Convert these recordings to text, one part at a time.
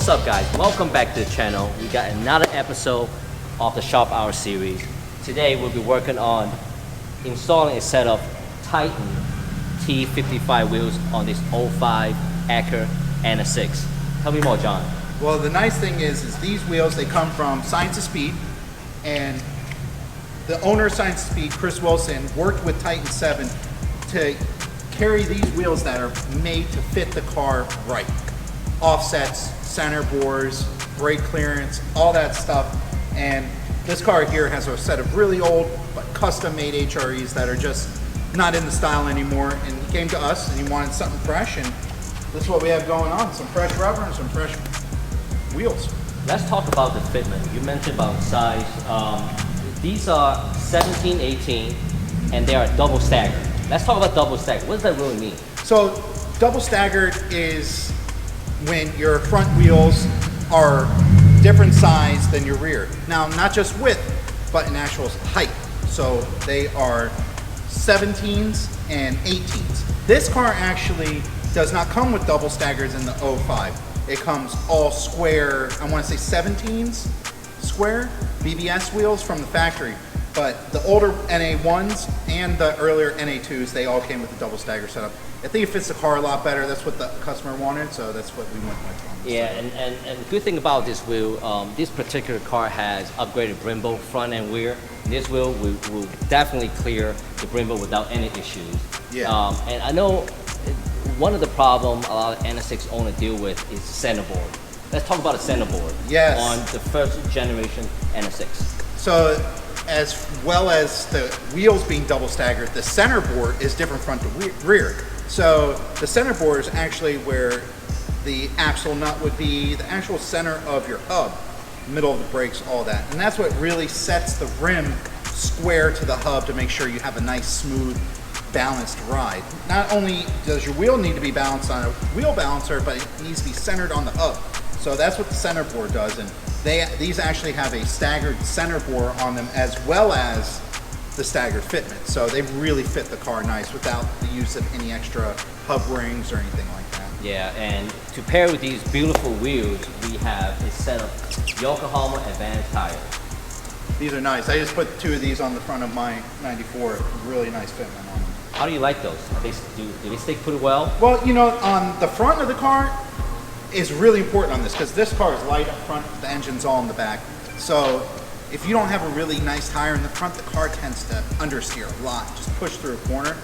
What's up guys, welcome back to the channel. We got another episode of the Shop Hours series. Today we'll be working on installing a set of Titan T55 wheels on this 05 Acura NSX. Tell me more, John. Well, the nice thing is these wheels, they come from Science of Speed, and the owner of Science of Speed, Chris Wilson, worked with Titan7 to carry these wheels that are made to fit the car right. Offsets, center bores, brake clearance, all that stuff. And this car here has a set of really old but custom made HREs that are just not in the style anymore. And he came to us and he wanted something fresh, and this is what we have going on. Some fresh rubber and some fresh wheels. Let's talk about the fitment. You mentioned about size. These are 17, 18, and they are double staggered. Let's talk about double staggered. What does that really mean? So double staggered is when your front wheels are different size than your rear. Now, not just width, but in actual height. So they are 17s and 18s. This car actually does not come with double staggers in the 05. It comes all square, I want to say 17s square BBS wheels from the factory. But the older NA1s and the earlier NA2s, they all came with the double stagger setup. I think it fits the car a lot better. That's what the customer wanted, so that's what we went with. Yeah, and the good thing about this wheel, this particular car has upgraded Brembo front and rear. This wheel will definitely clear the Brembo without any issues. Yeah. And I know one of the problems a lot of NSX owners deal with is center board. Let's talk about the center board. Yes. On the first generation NSX. So, as well as the wheels being double staggered, the center board is different front to rear. So the center board is actually where the axle nut would be, the actual center of your hub, middle of the brakes, all that. And that's what really sets the rim square to the hub to make sure you have a nice, smooth, balanced ride. Not only does your wheel need to be balanced on a wheel balancer, but it needs to be centered on the hub. So that's what the center board does. And these actually have a staggered center bore on them as well as the staggered fitment. So they really fit the car nice without the use of any extra hub rings or anything like that. Yeah, and to pair with these beautiful wheels, we have a set of Yokohama Advan tires. These are nice. I just put two of these on the front of my 94. Really nice fitment on them. How do you like those? Do they stick pretty well? Well, you know, on the front of the car is really important on this because this car is light up front, the engine's all in the back. So if you don't have a really nice tire in the front, the car tends to understeer a lot, just push through a corner.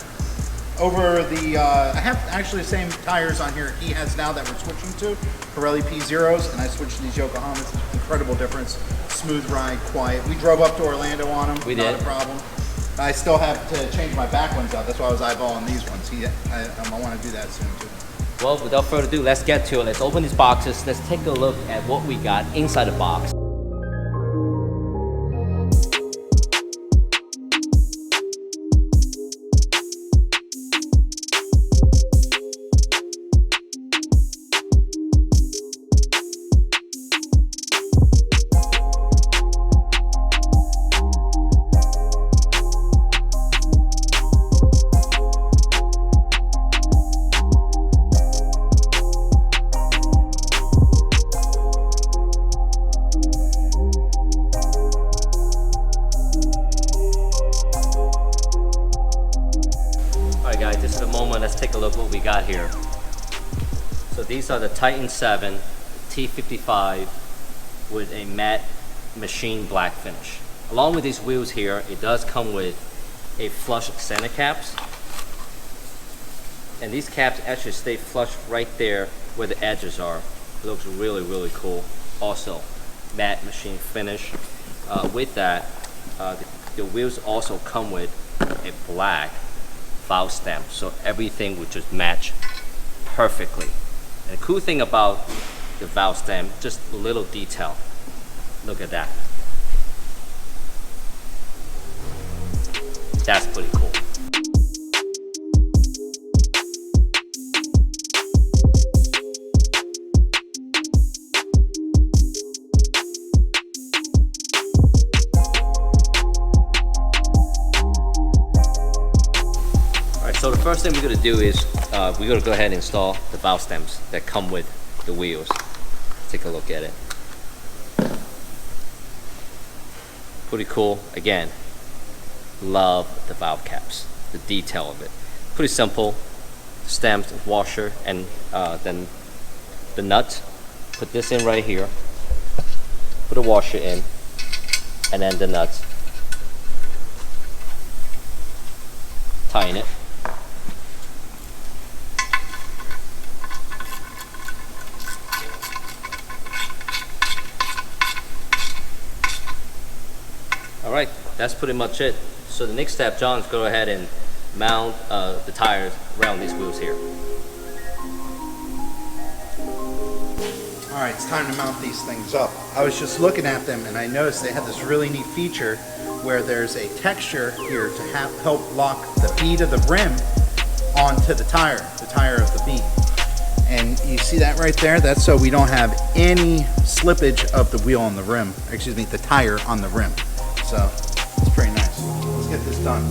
Over the, I have actually the same tires on here he has now that we're switching to, Pirelli P0s, and I switched to these Yokohamas. Incredible difference, smooth ride, quiet. We drove up to Orlando on them, not a problem. I still have to change my back ones out, that's why I was eyeballing these ones. I want to do that soon too. Well, without further ado, let's get to it. Let's open these boxes. Let's take a look at what we got inside the box. This is the moment. Let's take a look what we got here. So these are the Titan7 T55 with a matte machine black finish. Along with these wheels here, it does come with a flush center caps. And these caps actually stay flush right there where the edges are. It looks really, really cool. Also, matte machine finish. With that, the wheels also come with a black valve stem, so everything would just match perfectly. And the cool thing about the valve stem, just a little detail. Look at that. That's pretty cool. So the first thing we're going to do is we're going to go ahead and install the valve stems that come with the wheels. take a look at it. Pretty cool. Again, love the valve caps, the detail of it. Pretty simple. Stamped washer, and then the nut. Put this in right here. Put a washer in, and then the nuts. Tighten it. Alright, that's pretty much it. So the next step, John's go ahead and mount the tires around these wheels here. All right, it's time to mount these things up. I was just looking at them and I noticed they had this really neat feature where there's a texture here to help lock the bead of the rim onto the tire of the bead. And you see that right there? That's so we don't have any slippage of the wheel on the rim, excuse me, the tire on the rim. So it's pretty nice. Let's get this done.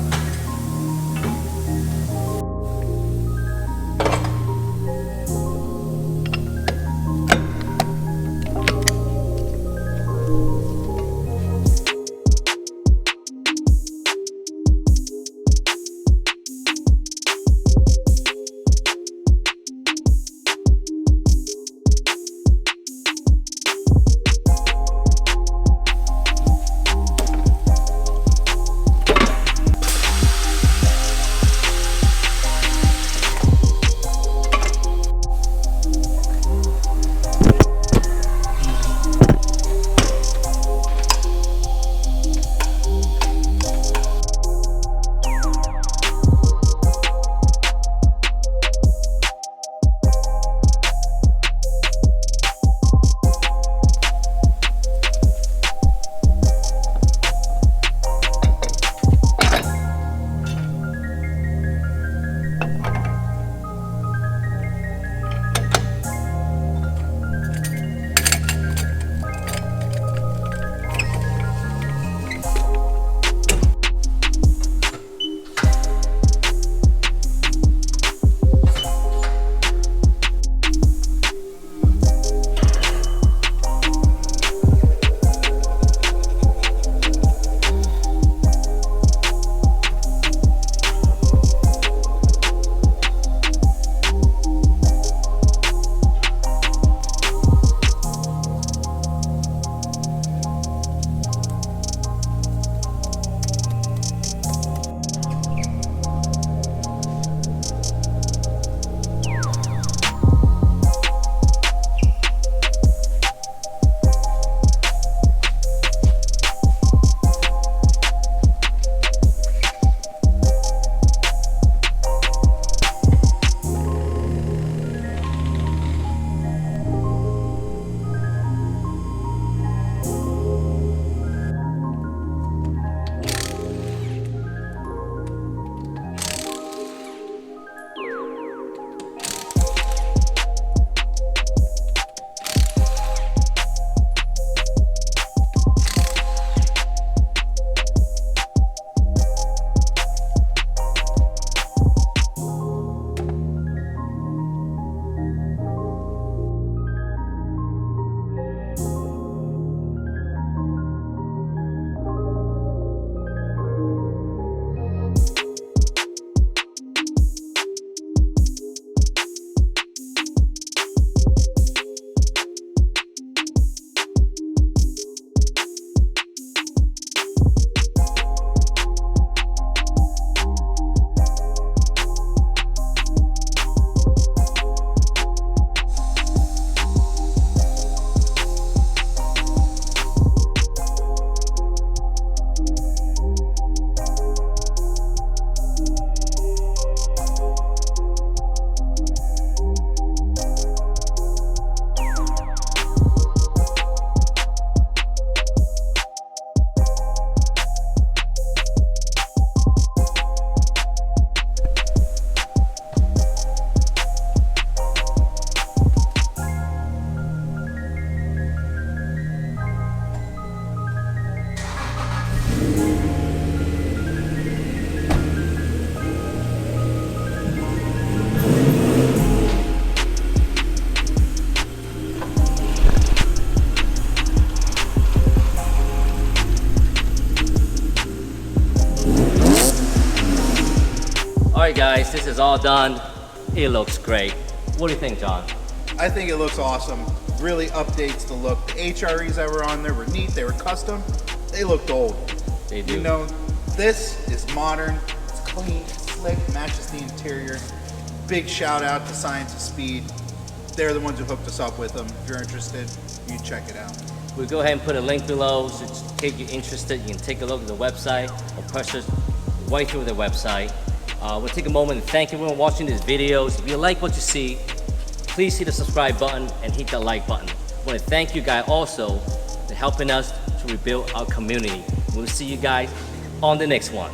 right, guys, this is all done. It looks great. What do you think, John? I think it looks awesome. Really updates the look. The HREs that were on there were neat. They were custom. They looked old. They do. You know, this is modern. It's clean, it's slick, matches the interior. Big shout out to Science of Speed. They're the ones who hooked us up with them. If you're interested, you can check it out. We'll go ahead and put a link below, so in case you're interested, you can take a look at the website or purchase right through the website. We'll take a moment and thank everyone watching these videos. If you like what you see, please hit the subscribe button and hit the like button. I want to thank you guys also for helping us to rebuild our community. We'll see you guys on the next one.